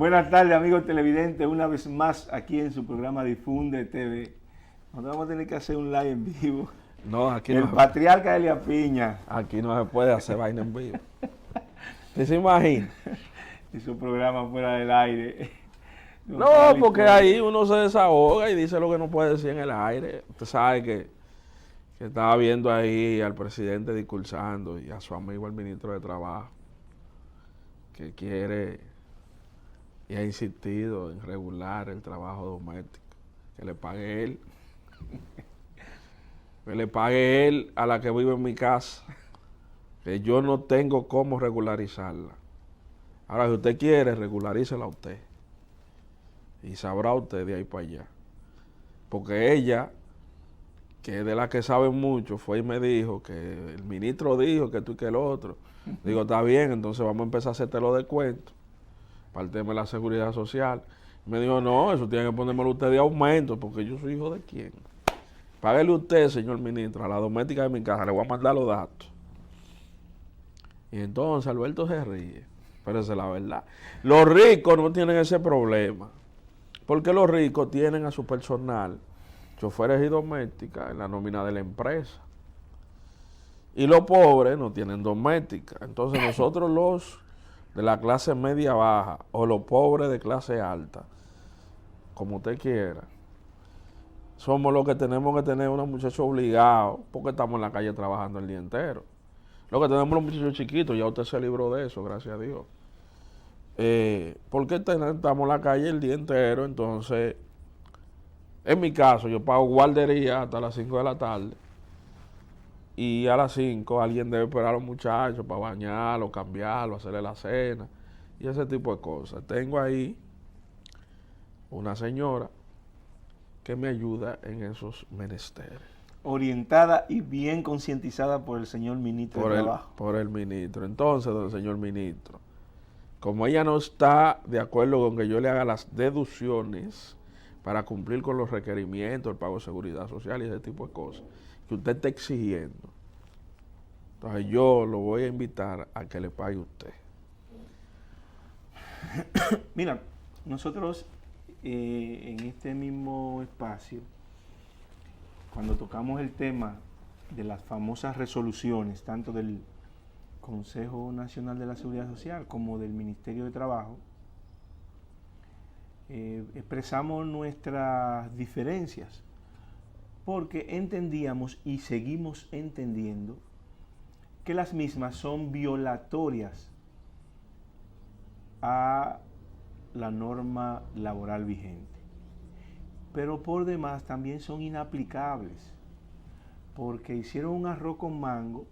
Buenas tardes, amigos televidentes, una vez más aquí en su programa Difunde TV. Nosotros vamos a tener que hacer un live en vivo. No, aquí El no. patriarca Elia Piña. Aquí no se puede hacer vaina en vivo. ¿Usted se imagina? Y su programa fuera del aire. No, porque ahí uno se desahoga y dice lo que no puede decir en el aire. Usted sabe que estaba viendo ahí al presidente discursando y a su amigo el ministro de Trabajo, que quiere y ha insistido en regular el trabajo doméstico, que le pague él. Que le pague él a la que vive en mi casa, que yo no tengo cómo regularizarla. Ahora, si usted quiere, regularícela usted. Y sabrá usted de ahí para allá. Porque ella, que es de la que sabe mucho, fue y me dijo que el ministro dijo que tú y que el otro. Digo, está bien, entonces vamos a empezar a hacerte los descuentos para el tema de la seguridad social. Y me dijo, no, eso tiene que ponérmelo usted de aumento, porque yo soy hijo de quién. Páguele usted, señor ministro, a la doméstica de mi casa, le voy a mandar los datos. Y entonces Alberto se ríe, pero esa es la verdad. Los ricos no tienen ese problema, porque los ricos tienen a su personal, choferes y domésticas, en la nómina de la empresa. Y los pobres no tienen doméstica. Entonces nosotros los de la clase media baja, o los pobres de clase alta, como usted quiera, somos los que tenemos que tener unos muchachos obligados, porque estamos en la calle trabajando el día entero. Lo que tenemos los muchachos chiquitos, ya usted se libró de eso, gracias a Dios. Porque estamos en la calle el día entero, entonces, en mi caso, yo pago guardería hasta las 5 de la tarde, y a las 5 alguien debe esperar a los muchachos para bañarlos, cambiarlos, hacerle la cena, y ese tipo de cosas. Tengo ahí una señora que me ayuda en esos menesteres. Orientada y bien concientizada por el señor ministro de Trabajo. Por el ministro. Entonces, don señor ministro, como ella no está de acuerdo con que yo le haga las deducciones para cumplir con los requerimientos, el pago de seguridad social y ese tipo de cosas, que usted está exigiendo, entonces yo lo voy a invitar a que le pague usted. Mira, nosotros en este mismo espacio, cuando tocamos el tema de las famosas resoluciones, tanto del Consejo Nacional de la Seguridad Social como del Ministerio de Trabajo, expresamos nuestras diferencias, porque entendíamos y seguimos entendiendo que las mismas son violatorias a la norma laboral vigente, pero por demás también son inaplicables, porque hicieron un arroz con mango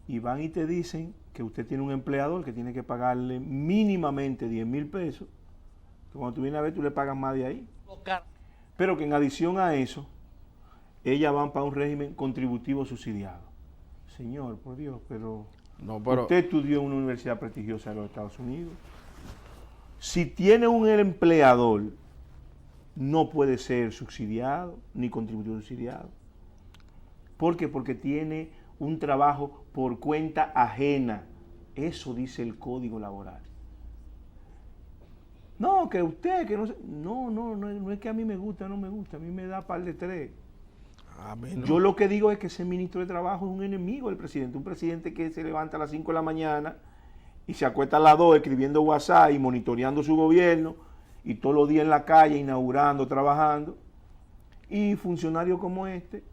y van y te dicen que usted tiene un empleador que tiene que pagarle mínimamente 10,000 pesos, que cuando tú vienes a ver tú le pagas más de ahí, pero que en adición a eso ellas van para un régimen contributivo subsidiado. Señor, por Dios, pero usted estudió en una universidad prestigiosa de los Estados Unidos. Si tiene un empleador, no puede ser subsidiado ni contributivo subsidiado. ¿Por qué? Porque tiene un trabajo por cuenta ajena. Eso dice el Código Laboral. No, que usted, que no sé. No es que a mí me gusta, no me gusta. A mí me da par de tres. A mí no. Yo lo que digo es que ese ministro de Trabajo es un enemigo del presidente. Un presidente que se levanta a las 5 de la mañana y se acuesta a las 2 escribiendo WhatsApp y monitoreando su gobierno y todos los días en la calle inaugurando, trabajando, y funcionarios como este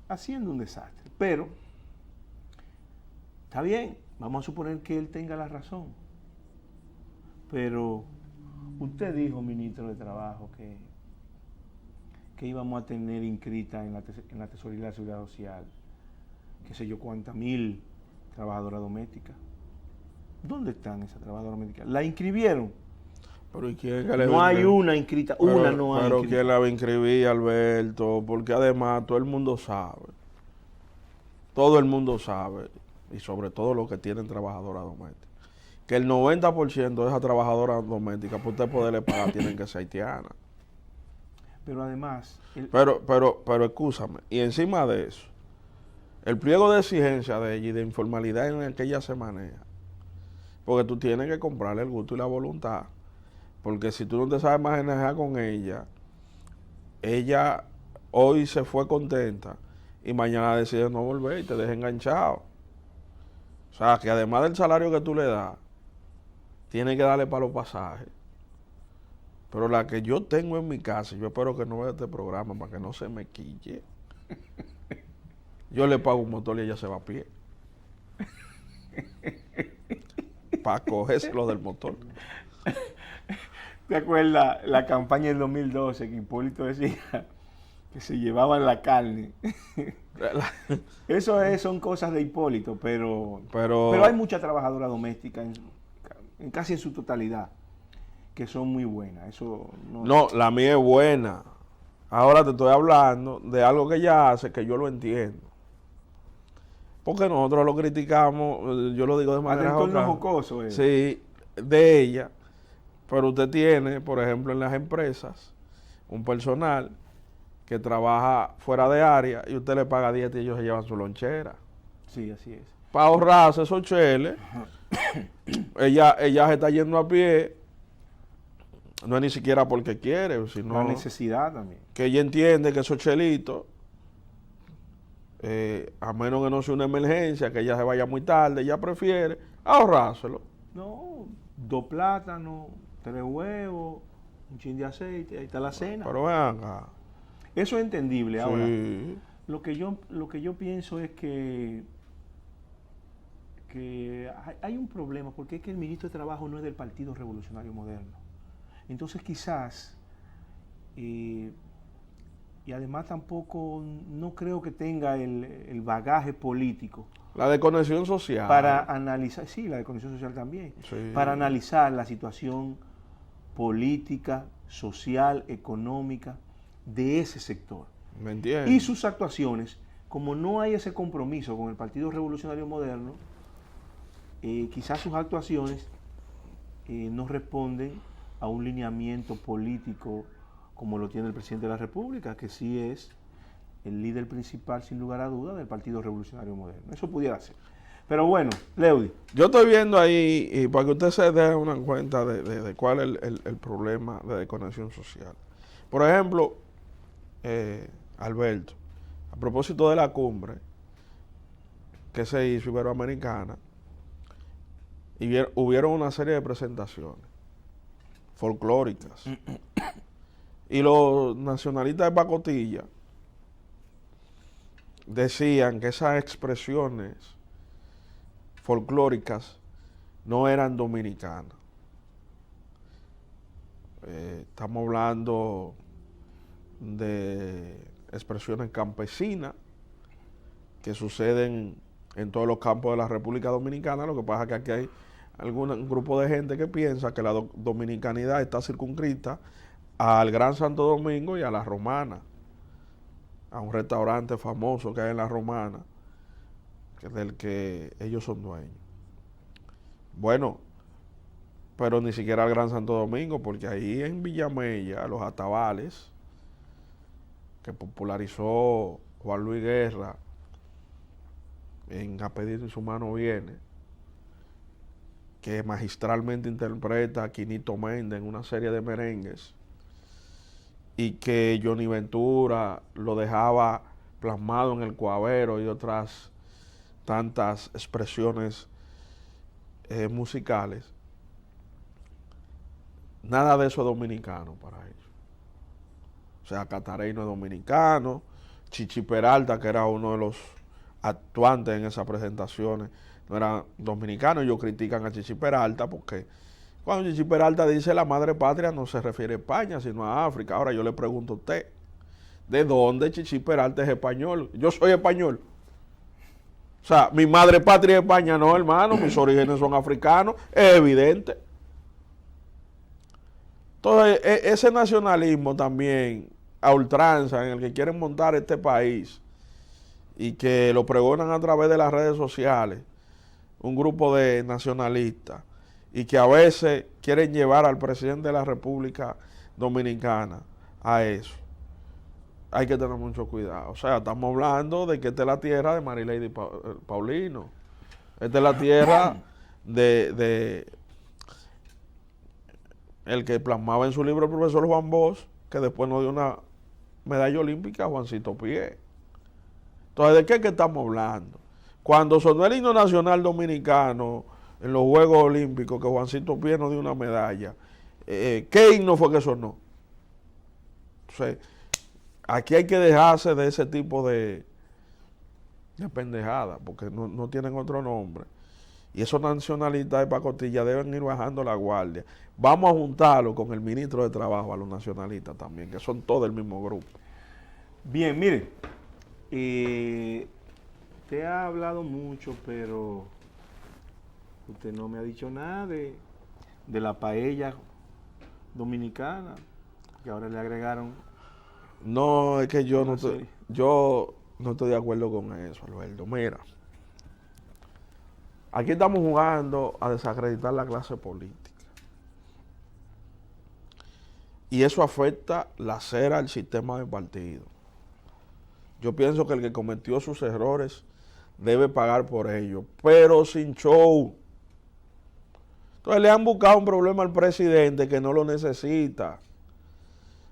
haciendo un desastre. Pero está bien, vamos a suponer que él tenga la razón, pero usted dijo, ministro de Trabajo, que íbamos a tener inscrita en la Tesorería de la Seguridad Social qué sé yo cuántas mil trabajadoras domésticas. ¿Dónde están esas trabajadoras domésticas? ¿La inscribieron? Pero ¿y quién no hay una inscrita, una no hay pero inscrita. ¿quién la va a inscribir, Alberto? Porque además todo el mundo sabe, y sobre todo los que tienen trabajadoras domésticas, que el 90% de esas trabajadoras domésticas, para usted poderle pagar, tienen que ser haitianas. Pero además... Pero escúchame, y encima de eso, el pliego de exigencia de ella y de informalidad en el que ella se maneja, porque tú tienes que comprarle el gusto y la voluntad Porque si tú no te sabes manejar con ella hoy se fue contenta y mañana decide no volver y te deja enganchado. O sea, que además del salario que tú le das, tiene que darle para los pasajes. Pero la que yo tengo en mi casa, yo espero que no vea este programa para que no se me quille. Yo le pago un motor y ella se va a pie. Para cogérselo del motor. ¿Te acuerdas la campaña del 2012 que Hipólito decía que se llevaban la carne? Son cosas de Hipólito, pero hay mucha trabajadora doméstica casi en su totalidad que son muy buenas. Eso no, la mía es buena. Ahora te estoy hablando de algo que ella hace que yo lo entiendo. Porque nosotros lo criticamos, yo lo digo de manera jocoso. Sí, de ella. Pero usted tiene, por ejemplo, en las empresas, un personal que trabaja fuera de área y usted le paga 10 y ellos se llevan su lonchera. Sí, así es. Para ahorrarse esos cheles, ella se está yendo a pie, no es ni siquiera porque quiere, sino la necesidad también. Que ella entiende que esos chelitos, a menos que no sea una emergencia, que ella se vaya muy tarde, ella prefiere ahorrárselo. No, 2 plátanos, 3 huevos, un chin de aceite, ahí está la cena. Pero venga. Eso es entendible. Sí. Ahora, lo que yo pienso es que hay un problema, porque es que el ministro de Trabajo no es del Partido Revolucionario Moderno. Entonces quizás, y además tampoco, no creo que tenga el bagaje político. La desconexión social. Para analizar, sí, la desconexión social también. Sí. Para analizar la situación política, social, económica de ese sector. ¿Me entiendes? Y sus actuaciones, como no hay ese compromiso con el Partido Revolucionario Moderno, quizás sus actuaciones no responden a un lineamiento político como lo tiene el presidente de la República, que sí es el líder principal, sin lugar a duda, del Partido Revolucionario Moderno. Eso pudiera ser. Pero bueno, Leudy. Yo estoy viendo ahí, y para que usted se dé una cuenta de cuál es el problema de desconexión social. Por ejemplo, Alberto, a propósito de la cumbre que se hizo iberoamericana, hubieron una serie de presentaciones folclóricas. Y los nacionalistas de pacotilla decían que esas expresiones folclóricas no eran dominicanas. Estamos hablando de expresiones campesinas que suceden en todos los campos de la República Dominicana. Lo que pasa es que aquí hay un grupo de gente que piensa que la dominicanidad está circunscrita al Gran Santo Domingo y a la Romana, a un restaurante famoso que hay en la Romana, del que ellos son dueños. Bueno, pero ni siquiera al Gran Santo Domingo, porque ahí en Villamella, los atabales, que popularizó Juan Luis Guerra en A Pedir Su Mano Viene, que magistralmente interpreta a Quinito Méndez en una serie de merengues, y que Johnny Ventura lo dejaba plasmado en el cuavero y otras tantas expresiones musicales. Nada de eso es dominicano para ellos. O sea, Catarey no es dominicano, Chichi Peralta, que era uno de los actuantes en esas presentaciones, no era dominicano. Ellos critican a Chichi Peralta porque cuando Chichi Peralta dice la madre patria no se refiere a España, sino a África. Ahora yo le pregunto a usted, ¿de dónde Chichi Peralta es español? Yo soy español. O sea, mi madre patria es España, no, hermano, mis orígenes son africanos, es evidente. Entonces, ese nacionalismo también a ultranza en el que quieren montar este país y que lo pregonan a través de las redes sociales, un grupo de nacionalistas, y que a veces quieren llevar al presidente de la República Dominicana a eso. Hay que tener mucho cuidado. O sea, estamos hablando de que esta es la tierra de Marilady Paulino. Esta es la tierra de el que plasmaba en su libro el profesor Juan Bosch, que después nos dio una medalla olímpica a Juancito Pie. Entonces, ¿de qué es que estamos hablando? Cuando sonó el himno nacional dominicano en los Juegos Olímpicos, que Juancito Pie nos dio una medalla, ¿qué himno fue que sonó? Entonces, aquí hay que dejarse de ese tipo de pendejadas, porque no tienen otro nombre. Y esos nacionalistas de pacotilla deben ir bajando la guardia. Vamos a juntarlo con el ministro de Trabajo, a los nacionalistas también, que son todos del mismo grupo. Bien, mire, te ha hablado mucho, pero usted no me ha dicho nada de la paella dominicana, que ahora le agregaron. No, es que yo no estoy de acuerdo con eso, Alberto. Mira, aquí estamos jugando a desacreditar la clase política. Y eso afecta la cera del sistema de partido. Yo pienso que el que cometió sus errores debe pagar por ello, pero sin show. Entonces le han buscado un problema al presidente que no lo necesita.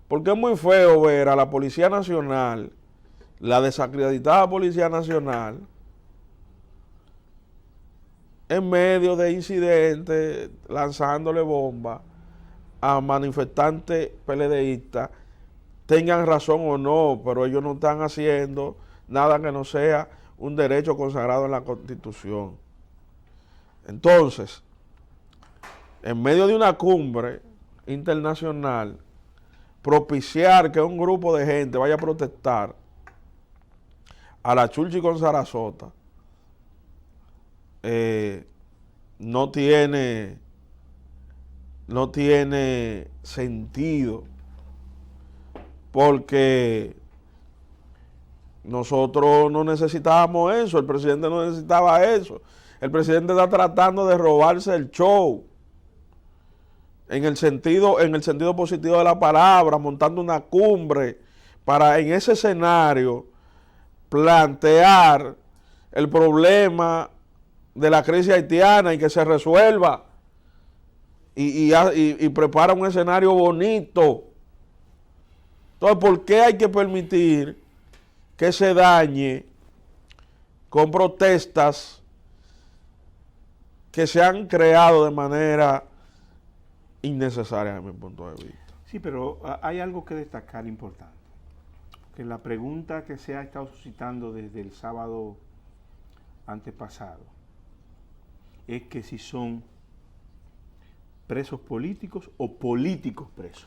Porque es muy feo ver a la Policía Nacional, la desacreditada Policía Nacional, en medio de incidentes, lanzándole bombas a manifestantes PLDistas, tengan razón o no, pero ellos no están haciendo nada que no sea un derecho consagrado en la Constitución. Entonces, en medio de una cumbre internacional, propiciar que un grupo de gente vaya a protestar a la Churchi con Sarasota no tiene sentido, porque nosotros no necesitábamos eso, el presidente no necesitaba eso. El presidente está tratando de robarse el show, en el sentido positivo de la palabra, montando una cumbre para en ese escenario plantear el problema de la crisis haitiana y que se resuelva, y prepara un escenario bonito. Entonces, ¿por qué hay que permitir que se dañe con protestas que se han creado de manera innecesaria, desde mi punto de vista? Sí, pero hay algo que destacar importante. Que la pregunta que se ha estado suscitando desde el sábado antepasado es que si son presos políticos o políticos presos.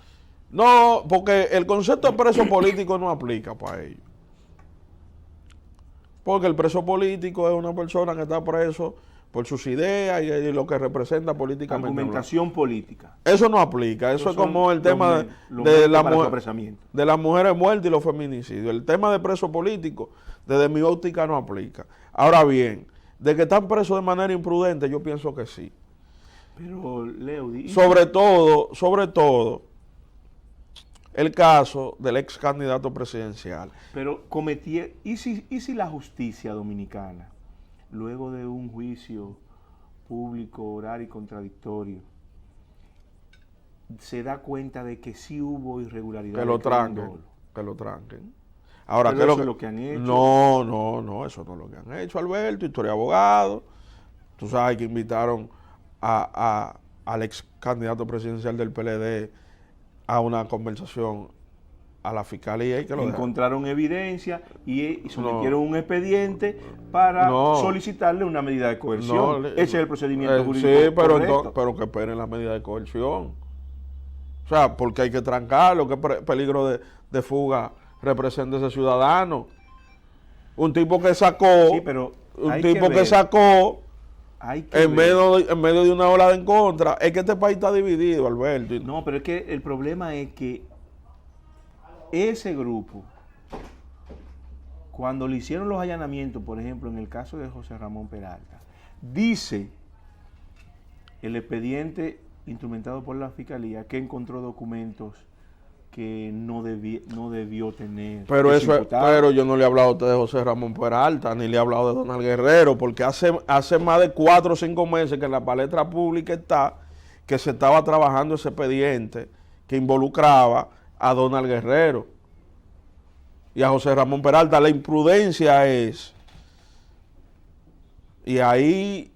No, porque el concepto de preso político no aplica para ellos. Porque el preso político es una persona que está preso por sus ideas y lo que representa políticamente. Argumentación política. Eso no aplica. Eso es como el tema de las mujeres muertas y los feminicidios. El tema de preso político, desde mi óptica, no aplica. Ahora bien, de que están presos de manera imprudente, yo pienso que sí. Pero, Leo, sobre todo, el caso del ex candidato presidencial. Pero ¿y si la justicia dominicana, luego de un juicio público, oral y contradictorio, se da cuenta de que sí hubo irregularidad? Que lo tranquen. Ahora, ¿qué es lo que han hecho? No, eso no es lo que han hecho, Alberto, historia de abogado. Tú sabes que invitaron al ex candidato presidencial del PLD a una conversación a la fiscalía y que lo encontraron evidencia y sometieron un expediente para solicitarle una medida de coerción. Ese es el procedimiento jurídico. Sí, pero que esperen la medida de coerción. O sea, porque hay que trancarlo, qué peligro de fuga representa ese ciudadano. Un tipo que sacó, en medio de una ola en contra. Es que este país está dividido, Alberto. No, pero es que el problema es que ese grupo, cuando le hicieron los allanamientos, por ejemplo, en el caso de José Ramón Peralta, dice el expediente instrumentado por la Fiscalía que encontró documentos que no debió tener. Pero yo no le he hablado a usted de José Ramón Peralta, ni le he hablado de Donald Guerrero, porque hace más de 4 o 5 meses que en la palestra pública está que se estaba trabajando ese expediente que involucraba a Donald Guerrero y a José Ramón Peralta. La imprudencia es, y ahí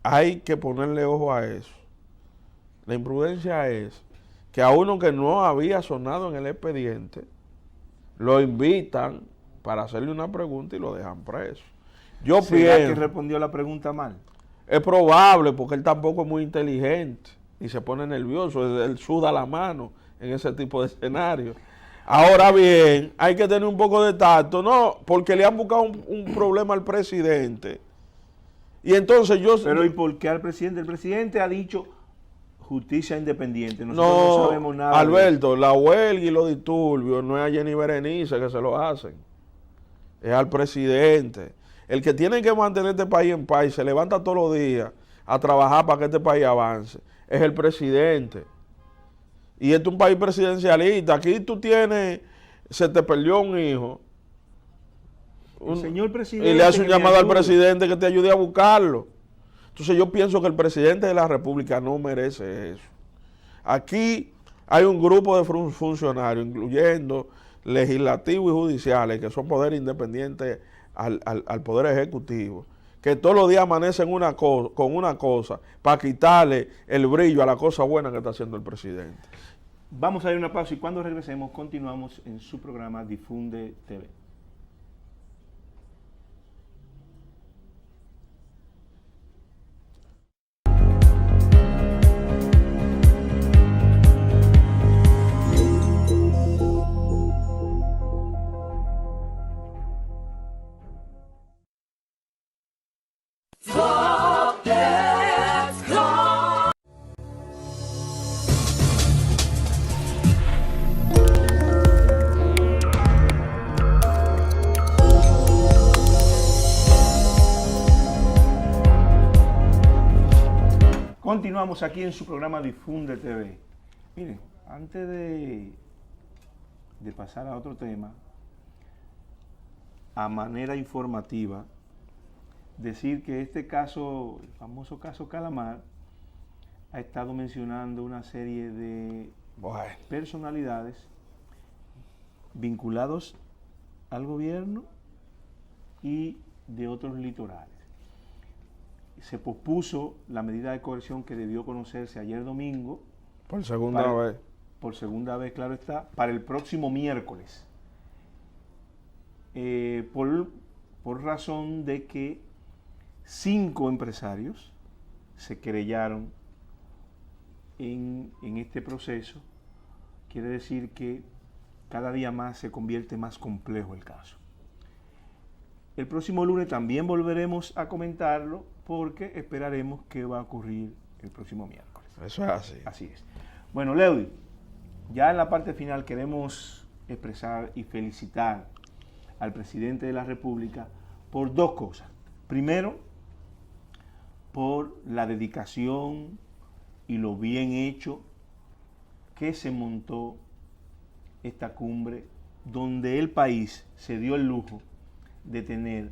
hay que ponerle ojo a eso, la imprudencia es que a uno que no había sonado en el expediente, lo invitan para hacerle una pregunta y lo dejan preso. Yo ¿Será pienso que respondió la pregunta mal? es probable, porque él tampoco es muy inteligente y se pone nervioso, él suda la mano en ese tipo de escenario. Ahora bien, hay que tener un poco de tacto, no, porque le han buscado un problema al presidente. Y entonces yo... Pero ¿y por qué al presidente? El presidente ha dicho justicia independiente. Nosotros no sabemos nada. Alberto, la huelga y los disturbios no es a Jenny Berenice que se lo hacen, es al presidente. El que tiene que mantener este país en paz y se levanta todos los días a trabajar para que este país avance es el presidente. Y este es un país presidencialista. Aquí tú tienes, se te perdió un hijo. Señor presidente, y le hace un llamado al presidente que te ayude a buscarlo. Entonces yo pienso que el presidente de la República no merece eso. Aquí hay un grupo de funcionarios, incluyendo legislativos y judiciales, que son poderes independientes al Poder Ejecutivo, que todos los días amanecen con una cosa para quitarle el brillo a la cosa buena que está haciendo el presidente. Vamos a ir a una pausa y cuando regresemos continuamos en su programa Difunde TV. Continuamos aquí en su programa Difunde TV. Miren, antes de pasar a otro tema, a manera informativa, decir que este caso, el famoso caso Calamar, ha estado mencionando una serie de personalidades vinculados al gobierno y de otros litorales. Se pospuso la medida de coerción que debió conocerse ayer domingo. Por segunda vez. Por segunda vez, claro está, para el próximo miércoles. Por razón de que 5 empresarios se querellaron en este proceso. Quiere decir que cada día más se convierte más complejo el caso. El próximo lunes también volveremos a comentarlo porque esperaremos qué va a ocurrir el próximo miércoles. Eso es así. Así es. Bueno, Leudy, ya en la parte final queremos expresar y felicitar al presidente de la República por 2 cosas. Primero, por la dedicación y lo bien hecho que se montó esta cumbre, donde el país se dio el lujo de tener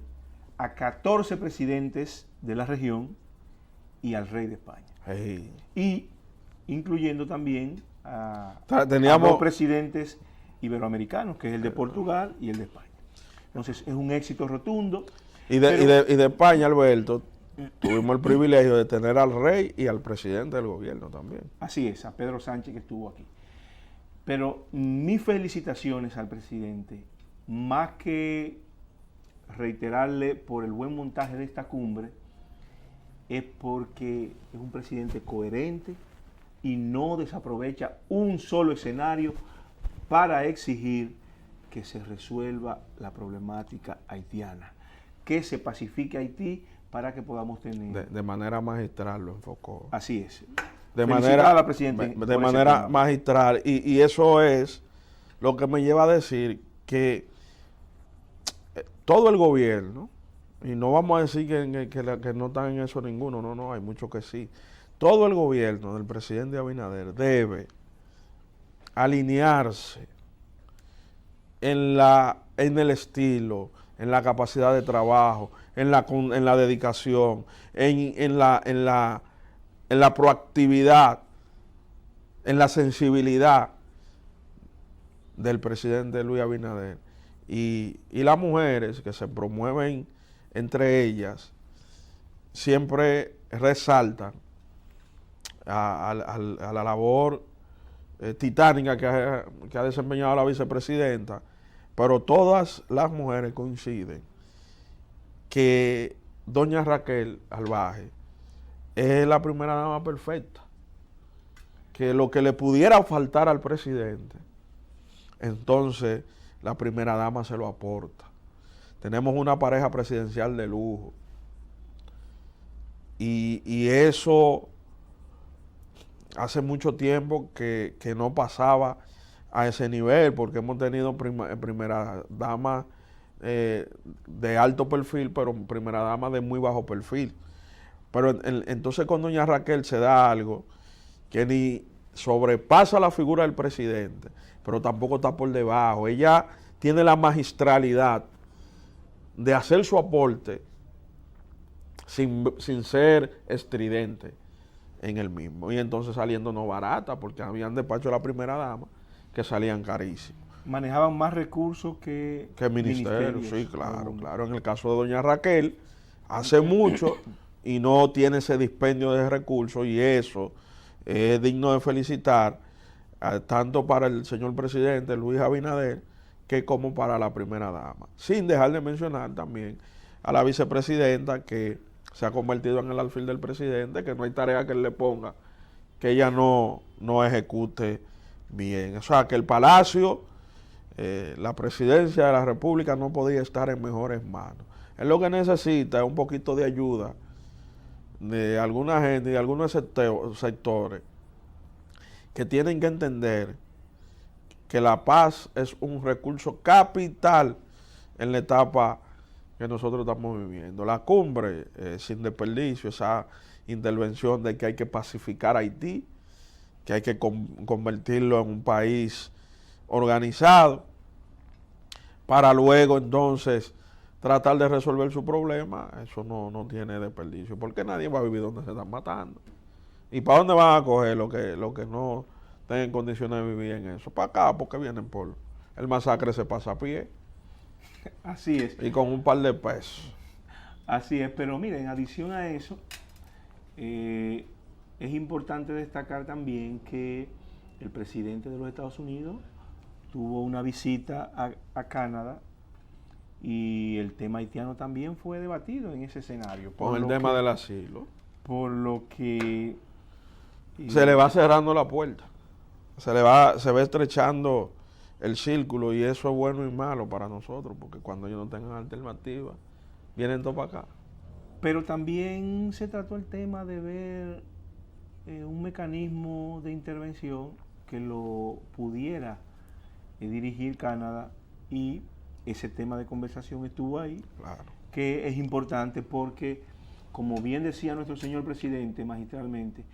a 14 presidentes de la región y al rey de España. Hey. Y incluyendo también a 2 presidentes iberoamericanos, que es el de Portugal y el de España. Entonces es un éxito rotundo. Y de España, Alberto, tuvimos el privilegio de tener al rey y al presidente del gobierno también. Así es, a Pedro Sánchez que estuvo aquí. Pero mis felicitaciones al presidente, más que reiterarle por el buen montaje de esta cumbre, es porque es un presidente coherente y no desaprovecha un solo escenario para exigir que se resuelva la problemática haitiana, que se pacifique Haití para que podamos tener... De manera magistral lo enfocó. Así es. De manera magistral. Y eso es lo que me lleva a decir que todo el gobierno, y no vamos a decir que no están en eso ninguno, no, hay mucho que sí. Todo el gobierno del presidente Abinader debe alinearse en el estilo, en la capacidad de trabajo, en la dedicación, en en la proactividad, en la sensibilidad del presidente Luis Abinader. Y las mujeres que se promueven entre ellas siempre resaltan a la labor titánica que ha desempeñado la vicepresidenta, pero todas las mujeres coinciden que doña Raquel Albaje es la primera dama perfecta, que lo que le pudiera faltar al presidente, entonces la primera dama se lo aporta. Tenemos una pareja presidencial de lujo y eso hace mucho tiempo que no pasaba a ese nivel, porque hemos tenido primera dama de alto perfil, pero primera dama de muy bajo perfil. Pero entonces con doña Raquel se da algo que ni sobrepasa la figura del presidente, pero tampoco está por debajo. Ella tiene la magistralidad de hacer su aporte sin ser estridente en el mismo. Y entonces saliendo no barata, porque habían despachos de la primera dama que salían carísimos. Manejaban más recursos que ministerio. Sí, claro, claro. En el caso de doña Raquel, hace mucho y no tiene ese dispendio de recursos, y eso es digno de felicitar tanto para el señor presidente Luis Abinader que como para la primera dama. Sin dejar de mencionar también a la vicepresidenta, que se ha convertido en el alfil del presidente, que no hay tarea que él le ponga que ella no ejecute bien. O sea, que el Palacio, la presidencia de la República no podía estar en mejores manos. Él lo que necesita es un poquito de ayuda de alguna gente y de algunos sectores que tienen que entender que la paz es un recurso capital en la etapa que nosotros estamos viviendo. La cumbre, sin desperdicio, esa intervención de que hay que pacificar Haití, que hay que convertirlo en un país organizado, para luego entonces tratar de resolver su problema, eso no tiene desperdicio, porque nadie va a vivir donde se están matando. ¿Y para dónde van a coger lo que no estén en condiciones de vivir en eso? Para acá, porque vienen por el masacre, se pasa a pie. Así es. Y con un par de pesos. Así es, pero mira, en adición a eso, es importante destacar también que el presidente de los Estados Unidos tuvo una visita a Canadá, y el tema haitiano también fue debatido en ese escenario. Con el tema del asilo. Por lo que se le va cerrando la puerta. Se va estrechando el círculo, y eso es bueno y malo para nosotros, porque cuando ellos no tengan alternativa, vienen todos para acá. Pero también se trató el tema de ver un mecanismo de intervención que lo pudiera dirigir Canadá, y ese tema de conversación estuvo ahí, claro, que es importante porque, como bien decía nuestro señor presidente magistralmente,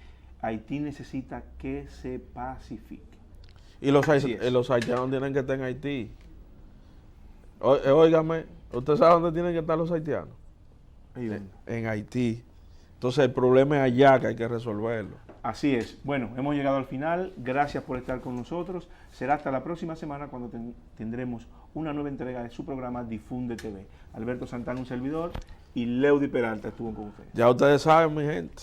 Haití necesita que se pacifique. Y los haitianos tienen que estar en Haití. Óigame, ¿usted sabe dónde tienen que estar los haitianos? En Haití. Entonces el problema es allá, que hay que resolverlo. Así es. Bueno, hemos llegado al final. Gracias por estar con nosotros. Será hasta la próxima semana cuando tendremos una nueva entrega de su programa Difunde TV. Alberto Santana, un servidor, y Leudy Peralta estuvo con ustedes. Ya ustedes saben, mi gente.